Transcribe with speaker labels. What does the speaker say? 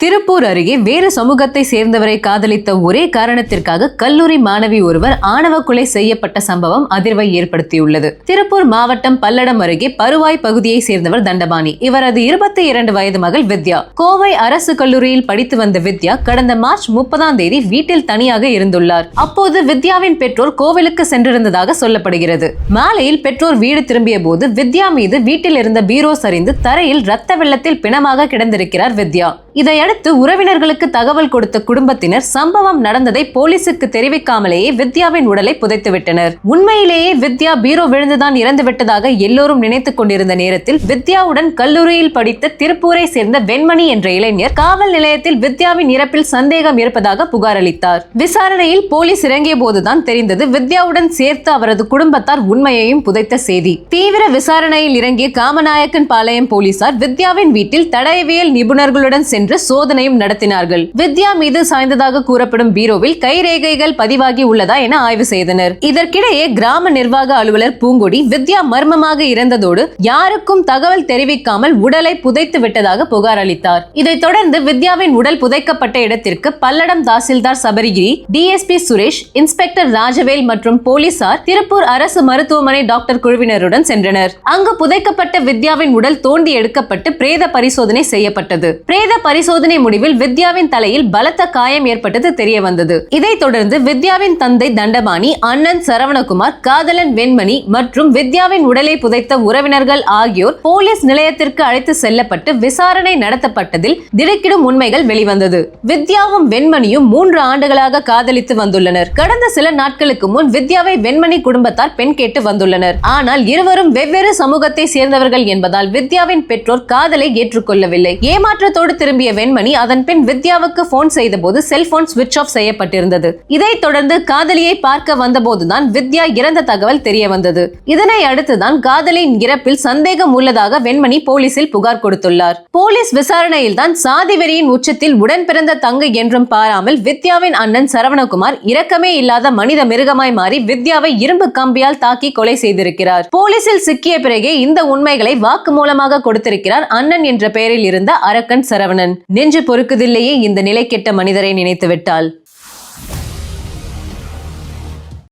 Speaker 1: திருப்பூர் அருகே வேறு சமூகத்தை சேர்ந்தவரை காதலித்த ஒரே காரணத்திற்காக கல்லூரி மாணவி ஒருவர் ஆணவ கொலை செய்யப்பட்ட சம்பவம் அதிர்வை ஏற்படுத்தியுள்ளது. திருப்பூர் மாவட்டம் பல்லடம் அருகே பருவாய் பகுதியை சேர்ந்தவர் தண்டபாணி. இவரது 22 வயது மகள் வித்யா. கோவை அரசு கல்லூரியில் படித்து வந்த வித்யா கடந்த மார்ச் 30ஆம் தேதி வீட்டில் தனியாக இருந்துள்ளார். அப்போது வித்யாவின் பெற்றோர் கோவிலுக்கு சென்றிருந்ததாக சொல்லப்படுகிறது. மாலையில் பெற்றோர் வீடு திரும்பிய போது வித்யா மீது வீட்டில் இருந்த பீரோ சரிந்து தரையில் ரத்த வெள்ளத்தில் பிணமாக கிடந்திருக்கிறார் வித்யா. இதையடுத்து உறவினர்களுக்கு தகவல் கொடுத்த குடும்பத்தினர் சம்பவம் நடந்ததை போலீசுக்கு தெரிவிக்காமலேயே வித்யாவின் உடலை புதைத்துவிட்டனர். உண்மையிலேயே வித்யா பீரோ விழுந்துதான் இறந்து விட்டதாக எல்லோரும் நினைத்துக் கொண்டிருந்த நேரத்தில் வித்யாவுடன் கல்லூரியில் படித்த திருப்பூரை சேர்ந்த வெண்மணி என்ற இளைஞர் காவல் நிலையத்தில் வித்யாவின் இறப்பில் சந்தேகம் இருப்பதாக புகார் அளித்தார். விசாரணையில் போலீஸ் இறங்கிய போதுதான் தெரிந்தது வித்யாவுடன் சேர்த்து அவரது குடும்பத்தார் உண்மையையும் புதைத்த செய்தி. தீவிர விசாரணையில் இறங்கிய காமநாயக்கன் பாளையம் போலீசார் வித்யாவின் வீட்டில் தடயவியல் நிபுணர்களுடன் சென்று சோதனையும் நடத்தினார்கள். வித்யா மீது சாய்ந்ததாக கூறப்படும் பீரோவில் கைரேகைகள் பதிவாகி உள்ளதா என ஆய்வு செய்தனர். இதற்கிடையே கிராம நிர்வாக அலுவலர் பூங்கொடி வித்யா மர்மமாக இறந்ததோடு யாருக்கும் தகவல் தெரிவிக்காமல் உடலை புதைத்து விட்டதாக புகார் அளித்தார். இதைத் தொடர்ந்து வித்யாவின் உடல் புதைக்கப்பட்ட இடத்திற்கு பல்லடம் தாசில்தார் சபரிகிரி, டிஎஸ்பி சுரேஷ், இன்ஸ்பெக்டர் ராஜவேல் மற்றும் போலீசார் திருப்பூர் அரசு மருத்துவமனை டாக்டர் குழுவினருடன் சென்றனர். அங்கு புதைக்கப்பட்ட வித்யாவின் உடல் தோண்டி எடுக்கப்பட்டு பிரேத பரிசோதனை செய்யப்பட்டது. பிரேத பரிசோதனை முடிவில் வித்யாவின் தலையில் பலத்த காயம் ஏற்பட்டது தெரிய வந்தது. இதைத் தொடர்ந்து வித்யாவின் தந்தை தண்டபாணி, அண்ணன் சரவணகுமார், காதலன் வெண்மணி மற்றும் வித்யாவின் உடலை புதைத்த உறவினர்கள் ஆகியோர் போலீஸ் நிலையத்திற்கு அழைத்து செல்லப்பட்டு விசாரணை நடத்தப்பட்டதில் திடுக்கிடும் உண்மைகள் வெளிவந்தது. வித்யாவும் வெண்மணியும் 3 ஆண்டுகளாக காதலித்து வந்துள்ளனர். கடந்த சில நாட்களுக்கு முன் வித்யாவை வெண்மணி குடும்பத்தார் பெண் கேட்டு வந்துள்ளனர். ஆனால் இருவரும் வெவ்வேறு சமூகத்தை சேர்ந்தவர்கள் என்பதால் வித்யாவின் பெற்றோர் காதலை ஏற்றுக்கொள்ளவில்லை. ஏமாற்றத்தோடு திரும்பிய வெண்மணி அதன் பின் வித்யாவுக்கு போன் செய்த போது செல்போன் சுவிட்ச் ஆஃப் செய்யப்பட்டிருந்தது. இதைத் தொடர்ந்து காதலியை பார்க்க வந்தபோதுதான் வித்யா இறந்த தகவல் தெரிய வந்தது. இதனை அடுத்துதான் காதலியின் இறப்பில் சந்தேகம் உள்ளதாக வெண்மணி போலீசில் புகார் கொடுத்துள்ளார். போலீஸ் விசாரணையில் தான் சாதி வெறியின் உச்சத்தில் உடன் பிறந்த தங்கை என்றும் பாராமல் வித்யாவின் அண்ணன் சரவணகுமார் இரக்கமே இல்லாத மனித மிருகமாய் மாறி வித்யாவை இரும்பு கம்பியால் தாக்கி கொலை செய்திருக்கிறார். போலீசில் சிக்கிய பிறகே இந்த உண்மைகளை வாக்கு மூலமாக கொடுத்திருக்கிறார் அண்ணன் என்ற பெயரில் இருந்த அரக்கன் சரவணன். நெஞ்சு பொறுக்குதில்லையே இந்த நிலை கெட்ட மனிதரை நினைத்து விட்டால்.